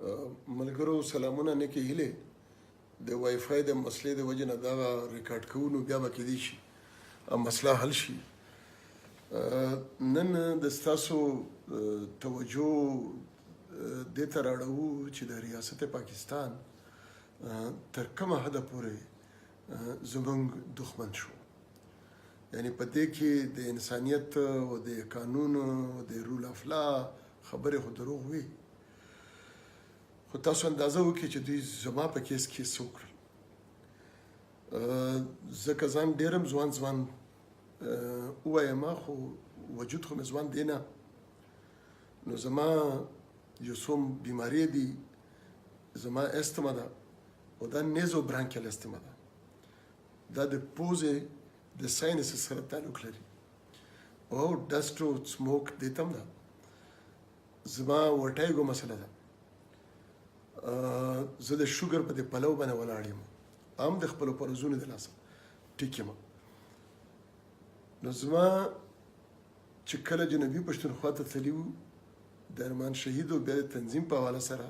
ملګرو سلامونه نه کې هیله د وای فای د مسلې د وجه نه دا ریکارډ کوو نو بیا به کېدی شي مسله حل شي. نن د ستاسو توجه دې ته راوړو چې د ریاست پاکستان تر کومه حده پورې زموږ دښمن شو، یعنی په دې کې د انسانیت او د قانون او د رول اف لا خبرې خو دروغ وي، خو تاسو اندازه وکړئ چې دوی زما په کیس کې څه وکړل. ځکه ځان ډېر هم ځوان ووایم، خو وجود خو مې ځوان دی نه. نو زما یو څو بیمارۍ دي، زما استما ده او دا نیزو برانکیل استما ده، دا د پوزې د ساینس سره تعلق لري او ډسټ او سموک دې ته هم ده. زما ورټایګو مسله ده، زه د شوګر په دې پلو باندې ولاړ یم، هم د خپلو پرزونو د لاسه ټیک یم. نو زما چې کله جنوبي پښتونخوا ته تللي وو د ارمان شهید او بیا د تنظیم په حواله سره،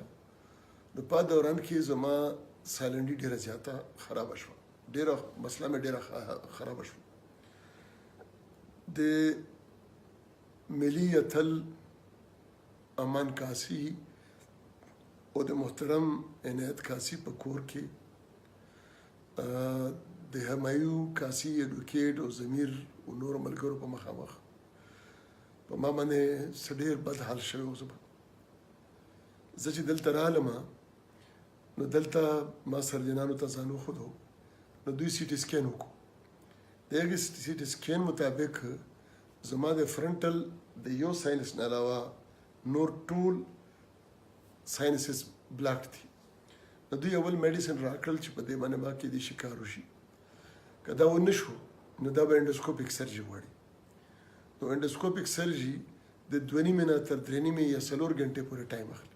نو په دوران کې زما سالنډي ډېره زیاته خرابه شوه، ډېره مسله مې ډېره خرابه شوه. د ملي اتل امان کاسي او د محترم عنایت کاسي په کور کې د همایو کاسي ایډوکیټ او ضمیر او نور ملګرو په مخامخ په ما باندې څه ډېر بد حال شوی و. زه چې دلته رالم نو دلته ما سرجنانو ته ځان وښودو، نو دوی سی ټي سکین وکړو. د هغې سی ټي سکین مطابق زما د فرنټل د یو ساینس نه علاوه نور ټول ساینسز بلاک دي. نو دوی اول میډیسن راکړل چې په دې باندې به کېدای شي کار وشي. که دا ونه شو نو دا به انډوسکوپیک سرجي غواړي. نو انډوسکوپیک سرجي د 2.5 نه تر 3.5 یا 4 غنټې پورې ټایم اخلي.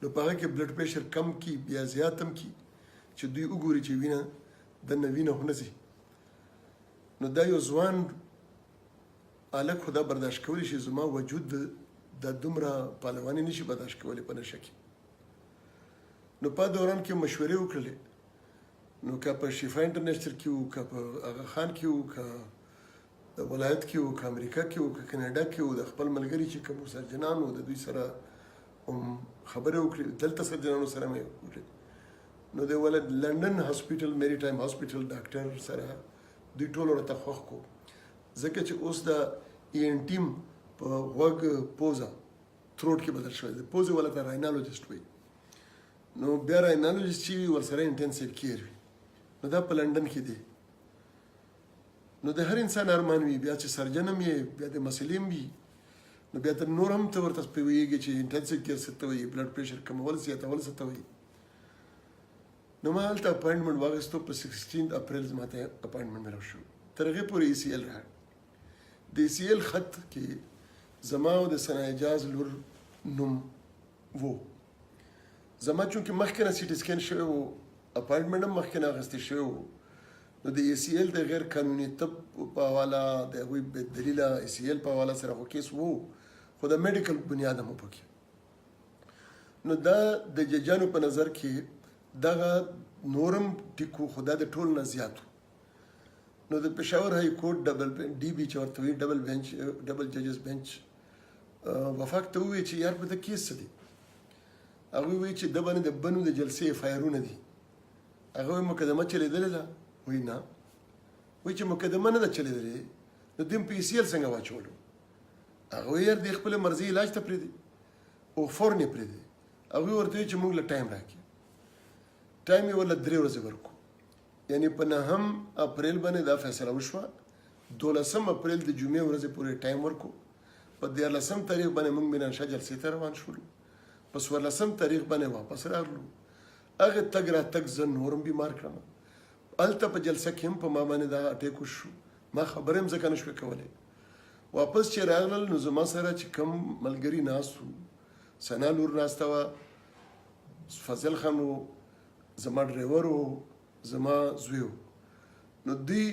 نو په هغه کې بلډ پریشر کم کی بیا زیات هم کی چې دوی وګوري چې وینه دننه وینه خو نه ځي. نو دا یو ځوان هلک خو دا برداشت کولی شي، زما وجود دا دومره پهلواني نشي برداشت کولی په نشه کې. نو په دوران کې مشورې وکړلې، نو که په شفا انټرنیشنل کې وو، که په اغا خان کې وو، که د ولایت کې وو، که امریکا کې وو، که کینیډا کې وو، د خپل ملګري چې کوم سرجنان وو د دوی سره هم خبرې وکړې، دلته سرجنانو سره مې وکړې. نو د لندن هاسپیټل میری ټایم هاسپیټل ډاکټر سره دوی ټول ورته خوښ کړو، ځکه چې اوس د ای ان ټیم په غوږ پوزه تروټ کې بدل شوی دی، پوزې والا ته راینالوجسټ وایي. نو بیا راینالوجسټ چې وي ورسره انټینسیو کیر وي، نو دا په لندن کې دی. نو د هر انسان ارمان وي بیا چې سرجن هم یې، بیا د مسلې هم وي، نو بیا ته نور هم ته ورته پوهېږي چې انټینسیو کیر څه ته وایي، بلډ پریشر کمول زیاتول څه ته وایي. نو ما هلته اپاینټمنټ واخیستو، په 16 اپریل ما ته اپاینټمنټ میلاو شو. تر هغې پورې ای سی ایل راغی. د ای سی ایل خط کې زما او د ثنا اعجاز لور نوم و. زما چونکې مخکې نه سی ټي سکین شوی و، اپاینټمنټ هم مخکې نه اخیستی شوی و، نو د ای سی ایل د غیر قانوني طب په حواله د هغوی بې دلیله ای سی ایل په حواله سره خو کیس و، خو د میډیکل بنیاد هم و پکې. نو دا د ججانو په نظر کې دغه نورم ټیک و، خو دا د ټول نه زیات و. نو د پېښور های کورټ ډبل ډي بي چې ورته وایي ډبل ججز بینچ وفاق ته ووایي چې یار په ده کیس څه دی؟ هغوی وایي چې ده باندې د بنو د جلسې اف آی آرونه دي. هغه وایي مقدمه چلېدلې ده؟ وایي نه. وایي چې مقدمه نه ده چلېدلې، نو دوی په ای سی ایل څنګه واچولو؟ هغه وایي یار دوی خپلې مرضي علاج ته پرېږدي او فورن یې پرېږدي. هغوی ورته وایي چې موږ له ټایم راکړي. ټایم یې ورله 3 ورځې ورکړو، یعنی په 9 اپریل باندې دا فیصله وشوه، 12 اپریل د جمعې ورځې پورې ټایم ورکړو. په 14 تاریخ باندې موږ مینانشاه جلسې ته روان شولو، په 14 تاریخ باندې واپس راغلو. هغه تګ راتګ زه نورم بیمار کړم، هلته په جلسه کې هم په ما باندې دا اټیک وشو، ما خبرې هم ځکه نه شوې کولی. واپس چې راغلل نو زما سره چې کوم ملګري ناست وو، ثنا لور ناسته وه، فضل خان و، زما ډریور و، زما زوی و. نو دوی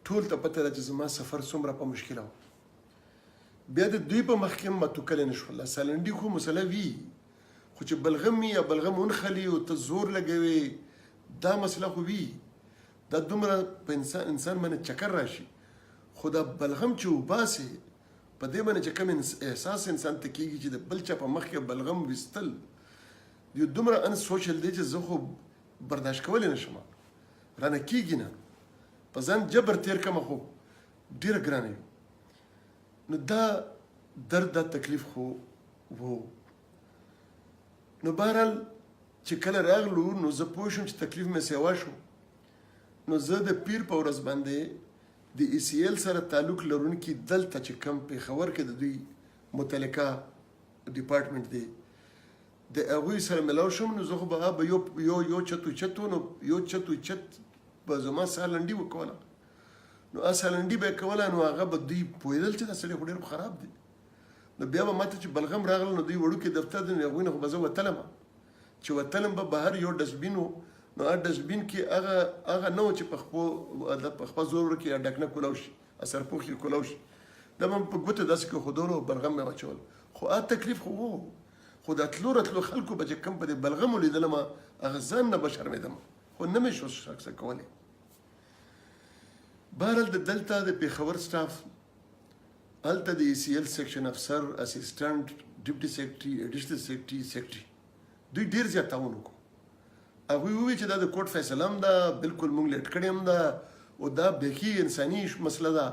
ټول ته پته ده چې زما سفر څومره په مشکله و. بیا د دوی په مخ کې هم متوکلی نه شول. سالنډي خو مسله وي، خو چې بلغم یا بلغم ونخلي او ته زور لګوي دا مسله خو وي دا دومره په انسان باندې چکر راشي خو دا بلغم چې وباسي په دې باندې چې کوم احساس انسان ته کېږي چې د بل چا په مخ کې بلغم ویستل یو دومره ان سوشل دی چې زه خو برداشت کولی نه شم رانه کېږي نه په ځان جبر تیر کړم خو ډېره ګرانه وي نو دا درد دا تکلیف خو وو نو بهرحال چې کله راغلو نو زه پوه شوم چې تکلیف مې سیوا شو نو زه د پیر په ورځ باندې د ای سی ایل سره تعلق لرونکي دلته چې کوم پېښور کې د دوی متعلقه ډپارټمنټ دی د هغوی سره ملاو شوم نو زه خو به یو چت نو یو چت به زما سالنډي وکوله نو سالنډي به یې کوله نو هغه به دوی پوهېدل چې دا سړی خو ډېر خراب دی نو بیا به ماته چې بلغم راغله نو دوی وړوکي دفتر دی نو هغوی نه خو به زه وتلم چې وتلم به بهر یو ډسټبین و نو هغه ډسټبین کې هغه نه و چې په خپل زور کې ډکنه کولاو شي سرپوښ یې کولاو شي دا به په ګوته داسې کېښودلو او بلغم مې واچول خو هغه تکلیف خو و خو دا تلو راتلو خلکو به چې کوم په دې بلغم ولیدلم هغه ځان نه به شرمېدم خو نه مې شو شخصه کولی بهرحال د دلته د پېښور سټاف هلته د ای سی ایل سیکشن افسر اسسټنټ ډپټي سیکرټري اډیشنل سیکرټري دوی ډېر زیات تعاون وکړو هغوی وویل چې دا د کوټ فیصله هم ده بلکل موږ لیټ کړې هم ده او دا بیخي انساني مسله ده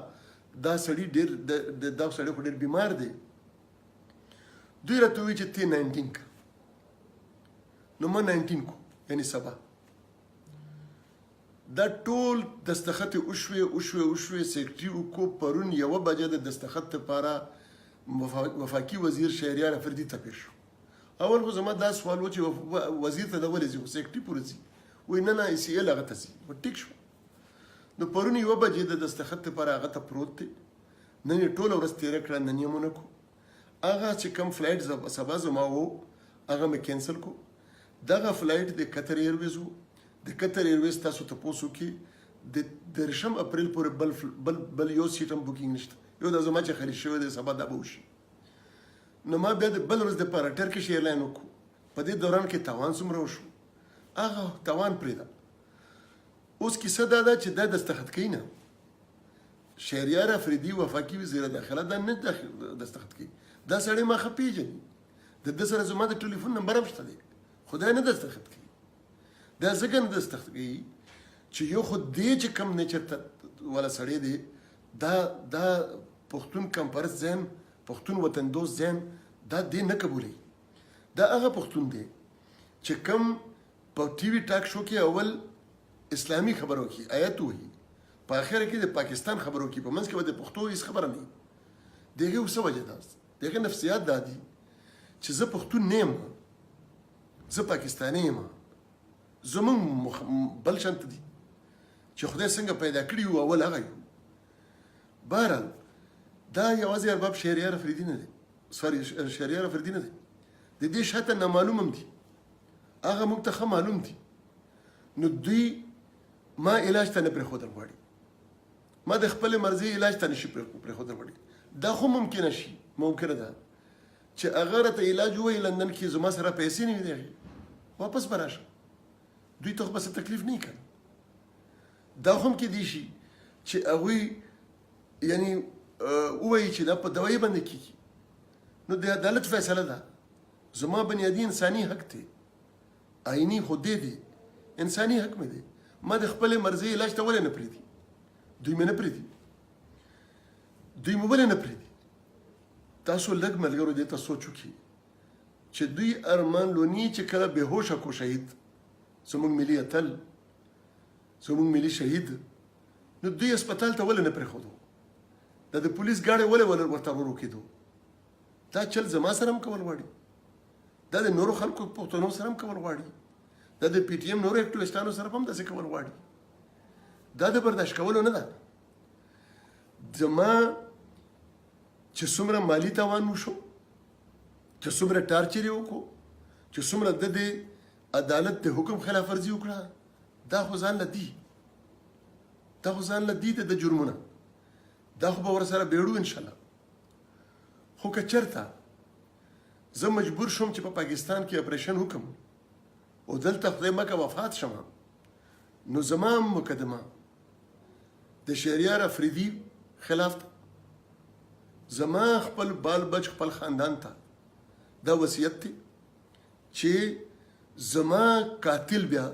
دا سړي ډېر دا سړی خو ډېر بیمار دی دوی راته وویل چې ته 19 که نو ما 19 کو یعنی سبا دا ټول دستخط وشوې سیکرټري وکړو پرون 1 بجه د دستخط لپاره وفاقي وزیر شهریار افریدي ته پیښ شو اول خو زما دا سوال و چې وزیر ته د ولې ځي خو سیکرټري پورې ځي وایي نه ای سی ایل هغه ته ځي و ټیک شو نو پرون 1 بجې د دستخط لپاره هغه ته پروت دی نن یې ټوله ورځ تېره کړه نن یې مونه کړو هغه چې کوم فلایټ سبا زما و هغه مې کینسل کړو دغه فلایټ د قطر ایرویز و د قطر ایرویز تاسو تپوس وکړي د 3 اپریل پورې بل یو سیټ هم بوکینګ نشته یو دا زما چې خرید شوی دی سبا دا به وشي نو ما بیا د بل ورځ دپاره ټرکش ایرلاین وکړو په دې دوران کې تاوان څومره وشو هغه تاوان پرېږده اوس کیسه دا ده چې دا دستخط کوي نه شهریار افریدي وفاقي وزیر داخله دا نه دستخط کوي دا سړی ما ښه پېژني د ده سره زما د ټلیفون نمبر هم شته دی خدای نه دستخط کوي دا ځکه نه دستخط کوي چې یو خو دې چې کوم نیچر والا سړی دی دا پښتون کمپرس ذهن پښتون وطن دوست ذهن دا دې نه قبولوي دا هغه پښتون دی چې کوم په ټي وي ټاک شو کې اول اسلامي خبرو کې آیت وایي په اخر کې د پاکستان خبرو کې په منځ کې به د پښتو هېڅ خبره نه وي دغه څه وجه ده دغه نفسیات دا دي چې زه پښتون نه یم زه پاکستاني یم زمونږ بل شانته دي چې خدای څنګه پیدا کړي وو اول هغه یو بهرحال دا یوازې ارباب شهریار افریدي نه دی شهریار افریدي نه دی د دې شاته نامعلوم هم دي هغه موږ ته ښه معلوم دي نو دوی ما علاج ته نه پرېښودل غواړي ما د خپلې مرضي علاج ته نشي پرېښودل غواړي دا خو ممکنه شي ممکنه ده چې هغه راته علاج ووایي لندن کې زما سره پیسې نه وي د هغې واپس به راشم دوی ته خو به څه تکلیف نه کوي دا هم کېدای شي چې هغوی یعنی ووایي چې دا په دوایي باندې کېږي نو د عدالت فیصله ده زما بنیادي انساني حق دی آئیني خو دی انساني حق مې دی ما د خپلې مرضۍ علاج ته ولې نه پرېږدي دوی مې نه پرېږدي دوی مې ولې نه پرېږدي تاسو لږ ملګرو دې ته سوچ وکړئ چې دوی ارمان لوني چې کله بېهوشه کو شهید زموږ ملي اتل زموږ ملي شهید نو دوی هسپتال ته ولې نه پرېښودو دا د پولیس ګاډی ولې ورته ور وکېدو دا چل زما سره هم کول غواړي دا د نورو خلکو پښتنو سره هم کول غواړي دا د پی ټي ایم نورو اکټیویسټانو سره هم داسې کول غواړي دا د برداشت کولو نه ده زما چې څومره مالي تاوان وشو چې څومره ټارچر یې وکړو چې څومره د دې عدالت د حکم خلاف ورزي وکړه دا خو ځان له دي دا خو ځان له دي د جرمونه دا خو به ورسره بیړو انشاءالله خو که چېرته زه مجبور شوم چې په پاکستان کې اپریشن وکم او دلته خدای مکه وفات شم، نو زما مقدمه د شهریار افریدي خلاف ده. زما خپل بال بچ خپل خاندان ته دا وصیت دی چې زما قاتل بیا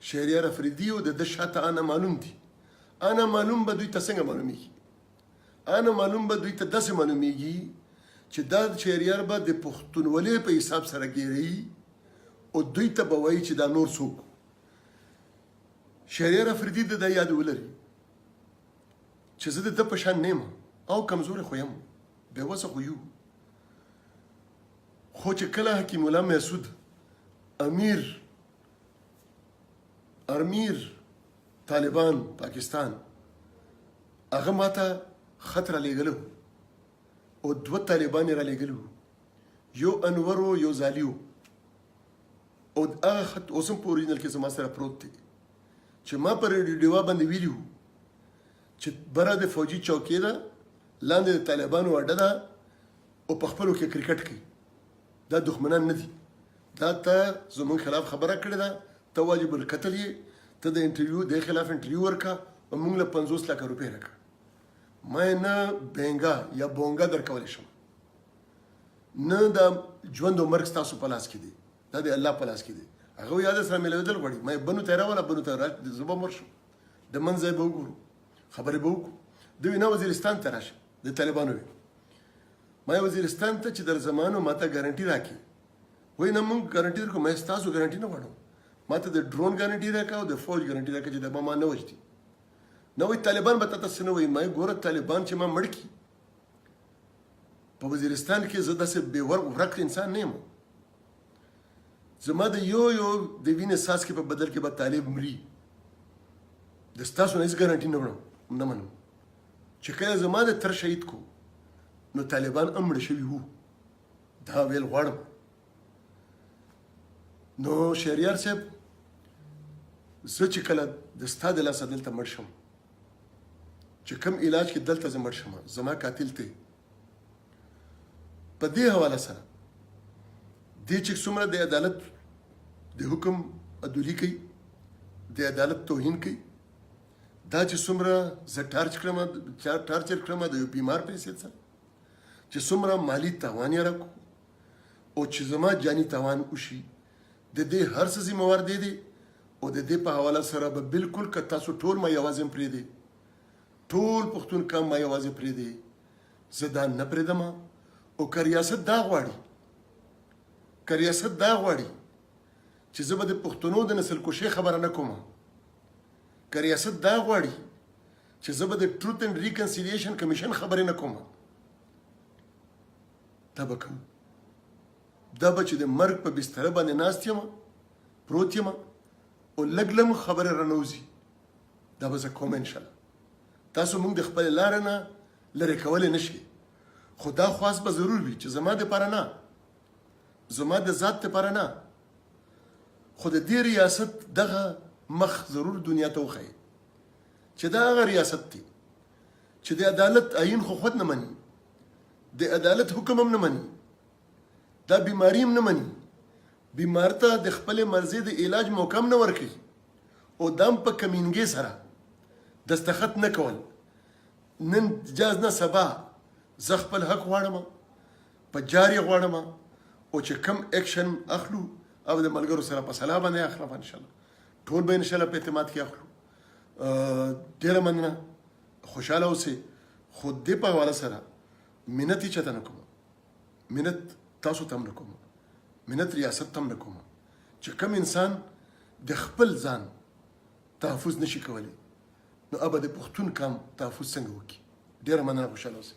شهریار افریدي او د شاته انا معلوم دي. انا معلوم به دوی ته څنګه معلومیږي؟ انا معلوم به دوی ته داسې معلومیږي چې دا شهریار به د پښتونولۍ په حساب سره ګیري او دوی ته به وایي چې دا نور څوک. شهریار افریدي د دا یاد ولري چې زه د ده په شان نه یم او کمزوری خو یم، بېوسه خو یو. خو چې کله حکیم الله محسود امیر طالبان پاکستان هغه ماته خط رالیږلی او 2 طالبان یې رالیږلي وو، یو انور و یو زالي و. او هغه خط اوس هم په اوریجنل کې زما سره پروت دی چې ما پر ډیوا باندې ویلي وو چې بره د فوجي چوکۍ ده، لاندې د طالبانو اډه ده او په خپلو کې کرکټ کوي. دا دښمنان نه دي، دا ته زموږ خلاف خبره کړې ده، ته واجب القتل یې، ته د انټرویو د خلاف انټرویو ورکړه او موږ له 50 لک روپۍ راکړه. ما نه بینګا یا بونګا درکولی شم، نه دا ژوند او مرګ ستاسو په لاس کې دی، دا د الله په لاس کې دی. هغه یاد سره ملوېدل غواړي، ما بنو ته راوله، بنو ته زه به مړ شم، د من ځای به وګورو، خبرې به وکړو. دوی نه وزیرستان ته راشه، د طالبانو وي ما وزیرستان ته چې در زمانو ما ته ګارنټي راکړي، وایي نه موږ ګارنټي درکړو. ما ستاسو ګارنټي نه غواړم، ما ته د ډرون ګارنټي راکړه او د فوج ګارنټي راکړه چې دا به ما نه وژني. نه وایي طالبان به تاسو نه وایي، ما ګوره طالبان چې ما مړ کړي په وزیرستان کې زه داسې بې ورک انسان نه یم. زما د یو د وینې څاڅکي په بدل کې به طالب مري، د ستاسو نه هېڅ ګارنټي نه منم چې کله زما د تر شهید کو نو طالبان هم مړه شوي وو، دا ویل غواړم. نو شهریار صاحب زه چې کله د ستا د لاسه دلته مړ شم، چې کوم علاج کې دلته زه مړ شم، زما قاتل ته په دې حواله سره دې چې څومره د عدالت د حکم عدولي کوي، د عدالت توهین کوي، دا چې څومره زه ټارچر کړم د یو بیمار په حیثیت سره، چې څومره مالی تاوان یې راکړو او چې زما جاني تاوان وشي، د دې هر څه ذمہوار دی او د دې په حواله سره به بالکل که تاسو ټول ما یوازې پرېږدئ، ټول پښتون قوم ما یوازې پرېږدئ، زه دا نه پرېږدم. او که ریاست دا غواړي چې زه به د پښتنو د نسل کشۍ خبره نه کوم، که ریاست دا غواړي چې زه به د ټروت اینډ ریکنسیلیشن کمیشن خبرې نه کوم، دا به کوم. دا به چې د مرګ په بستره باندې ناست یم، پروت یم او لږ لږ خبره رانوځي، دا به زه کوم انشاءالله. تاسو موږ د خپلې لارې نه لرې کولی نه شي، خو دا خواست به ضرور وي چې زما دپاره نه، زما د ذات دپاره نه، خو د دې ریاست دغه مخ ضرور دنیا ته وښیي چې دا هغه ریاست دی چې د عدالت آیین خو خود نه مني، د عدالت حکم هم نه مني، دا بیماری هم نه مني، بیمار ته د خپلې مرضۍ د علاج موقع هم نه ورکوي، او دا هم په کمینګۍ سره دستخط نه کول، نن جاز نه سبا زه خپل حق غواړم، په جار یې غواړم، او چې کم اکشن اخلو او د ملګرو سره په صلاح باندې اخلم، انشاءالله ټول به انشاءالله په اعتماد کې اخلو. ډېره مننه، خوشحاله اوسئ. خو دې په حواله سره منت یې چاته نه کوم، منت تاسو ته هم نه کوم، منت ریاست ته هم نه کوم چې کم انسان د خپل ځان تحفظ نشي کولی، نو ابه د پښتون قوم تحفظ څنګه وکړي. ډېره مننه، خوشحاله اوسئ.